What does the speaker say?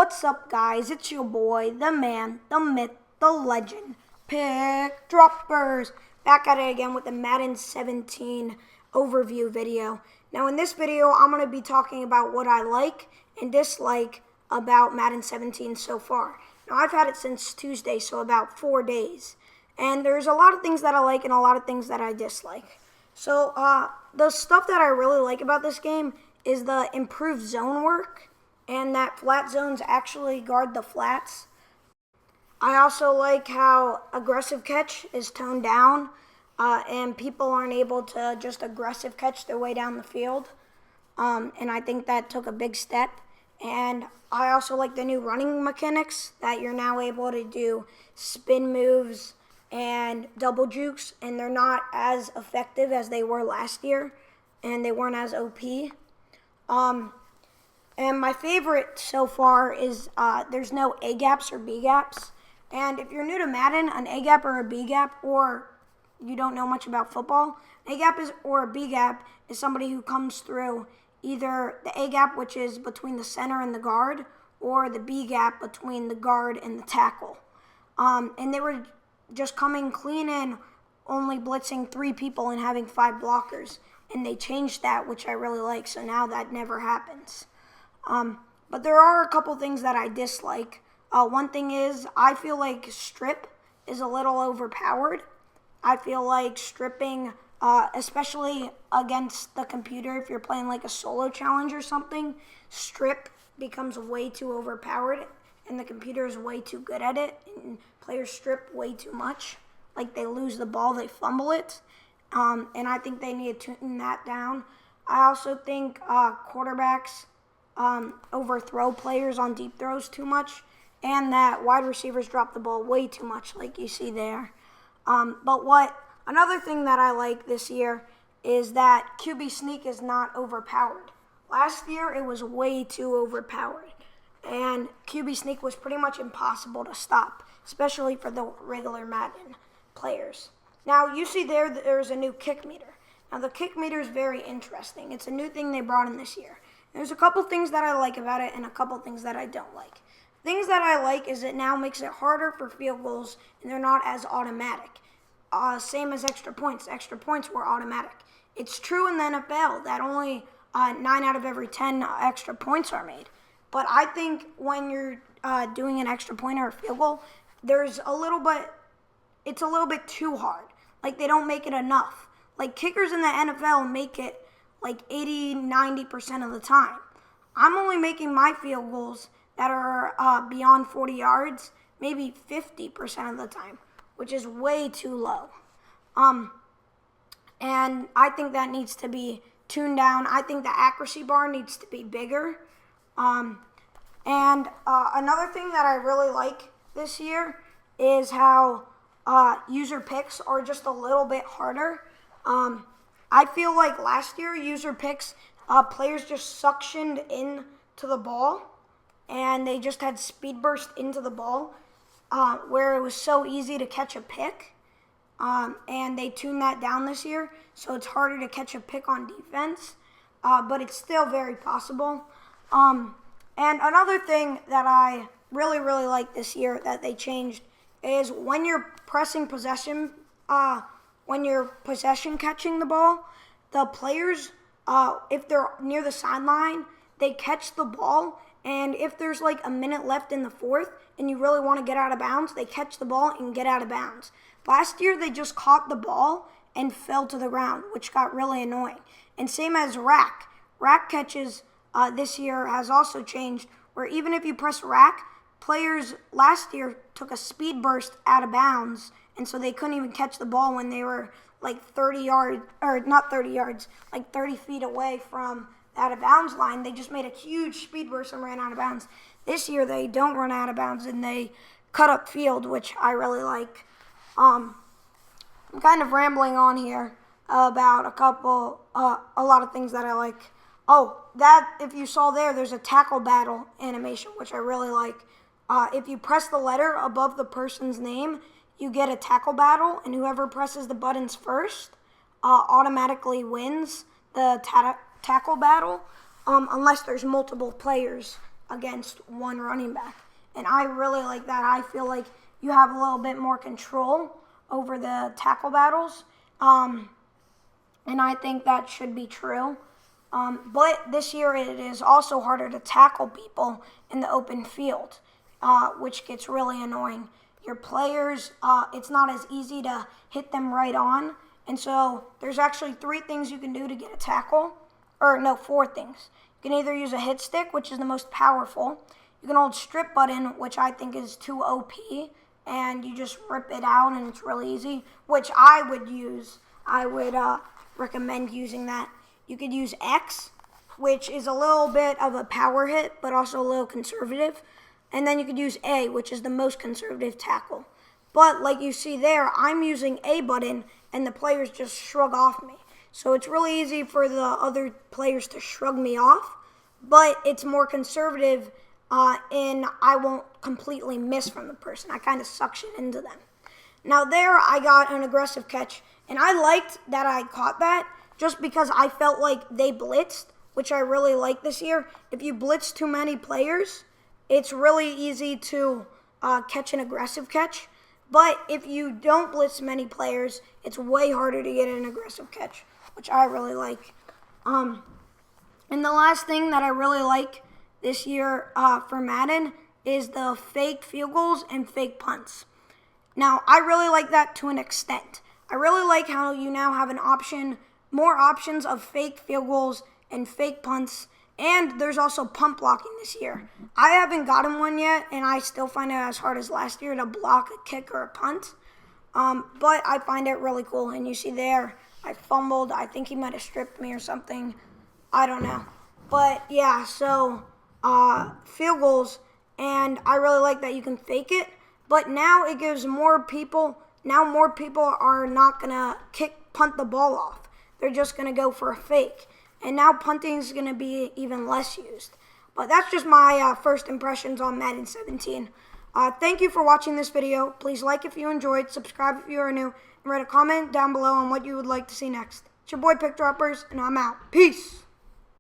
What's up, guys? It's your boy, the man, the myth, the legend, Pick Droppers, back at it again with the Madden 17 overview video. Now, in this video, I'm going to be talking about what I like and dislike about Madden 17 so far. Now, I've had it since Tuesday, so about 4 days. And there's a lot of things that I like and a lot of things that I dislike. So, the stuff that I really like about this game is the improved zone work, and that flat zones actually guard the flats. I also like how aggressive catch is toned down, and people aren't able to just aggressive catch their way down the field. And I think that took a big step. And I also like the new running mechanics that you're now able to do spin moves and double jukes, and they're not as effective as they were last year, and they weren't as OP. And my favorite so far is there's no A gaps or B gaps. And if you're new to Madden, an A gap or a B gap, or you don't know much about football, an A gap or a B gap is somebody who comes through either the A gap, which is between the center and the guard, or the B gap between the guard and the tackle. And they were just coming clean in, only blitzing 3 people and having 5 blockers. And they changed that, which I really like, so now that never happens. But there are a couple things that I dislike. One thing is, I feel like strip is a little overpowered. I feel like stripping, especially against the computer, if you're playing like a solo challenge or something, strip becomes way too overpowered, and the computer is way too good at it, and players strip way too much. Like, they lose the ball, they fumble it, and I think they need to tune that down. I also think quarterbacks overthrow players on deep throws too much, and that wide receivers drop the ball way too much, like you see there. But another thing that I like this year is that QB sneak is not overpowered. Last year, it was way too overpowered, and QB sneak was pretty much impossible to stop, especially for the regular Madden players. Now, you see there's a new kick meter. Now, the kick meter is very interesting. It's a new thing they brought in this year. There's a couple things that I like about it and a couple things that I don't like. Things that I like is it now makes it harder for field goals, and they're not as automatic. Same as extra points. Extra points were automatic. It's true in the NFL that only 9 out of every 10 extra points are made. But I think when you're doing an extra point or a field goal, it's a little bit too hard. Like, they don't make it enough. Like, kickers in the NFL make it like 80-90% of the time. I'm only making my field goals that are beyond 40 yards maybe 50% of the time, which is way too low. And I think that needs to be tuned down. I think the accuracy bar needs to be bigger. And another thing that I really like this year is how user picks are just a little bit harder. I feel like last year, user picks, players just suctioned into the ball, and they just had speed burst into the ball, where it was so easy to catch a pick. And they tuned that down this year, so it's harder to catch a pick on defense, but it's still very possible. And another thing that I really, really like this year that they changed is when you're pressing possession, when you're possession catching the ball, the players, if they're near the sideline, they catch the ball, and if there's like a minute left in the fourth and you really want to get out of bounds, they catch the ball and get out of bounds. Last year, they just caught the ball and fell to the ground, which got really annoying. And same as rack. Rack catches this year has also changed, where even if you press rack, players last year took a speed burst out of bounds, and so they couldn't even catch the ball when they were like 30 yards, or not 30 yards, like 30 feet away from the out of bounds line. They just made a huge speed burst and ran out of bounds. This year, they don't run out of bounds, and they cut up field, which I really like. I'm kind of rambling on here about a lot of things that I like. Oh, that, if you saw there's a tackle battle animation, which I really like. If you press the letter above the person's name, you get a tackle battle, and whoever presses the buttons first automatically wins the tackle battle, unless there's multiple players against one running back. And I really like that. I feel like you have a little bit more control over the tackle battles. And I think that should be true. But this year it is also harder to tackle people in the open field, which gets really annoying. Your players, it's not as easy to hit them right on. And so there's actually 3 things you can do to get a tackle. Or no, 4 things. You can either use a hit stick, which is the most powerful. You can hold strip button, which I think is too OP. And you just rip it out and it's really easy, which I would use. I would recommend using that. You could use X, which is a little bit of a power hit, but also a little conservative. And then you could use A, which is the most conservative tackle. But like you see there, I'm using A button, and the players just shrug off me. So it's really easy for the other players to shrug me off, but it's more conservative, and I won't completely miss from the person. I kind of suction into them. Now there, I got an aggressive catch, and I liked that I caught that just because I felt like they blitzed, which I really like this year. If you blitz too many players, it's really easy to catch an aggressive catch. But if you don't blitz many players, it's way harder to get an aggressive catch, which I really like. And the last thing that I really like this year for Madden is the fake field goals and fake punts. Now, I really like that to an extent. I really like how you now have more options of fake field goals and fake punts, and there's also punt blocking this year. I haven't gotten one yet, and I still find it as hard as last year to block a kick or a punt. But I find it really cool, and you see there, I fumbled. I think he might have stripped me or something. I don't know. But yeah, so field goals, and I really like that you can fake it. But now it gives more people are not going to punt the ball off. They're just going to go for a fake. And now punting is going to be even less used. But that's just my first impressions on Madden 17. Thank you for watching this video. Please like if you enjoyed, subscribe if you are new, and write a comment down below on what you would like to see next. It's your boy Pick Droppers, and I'm out. Peace!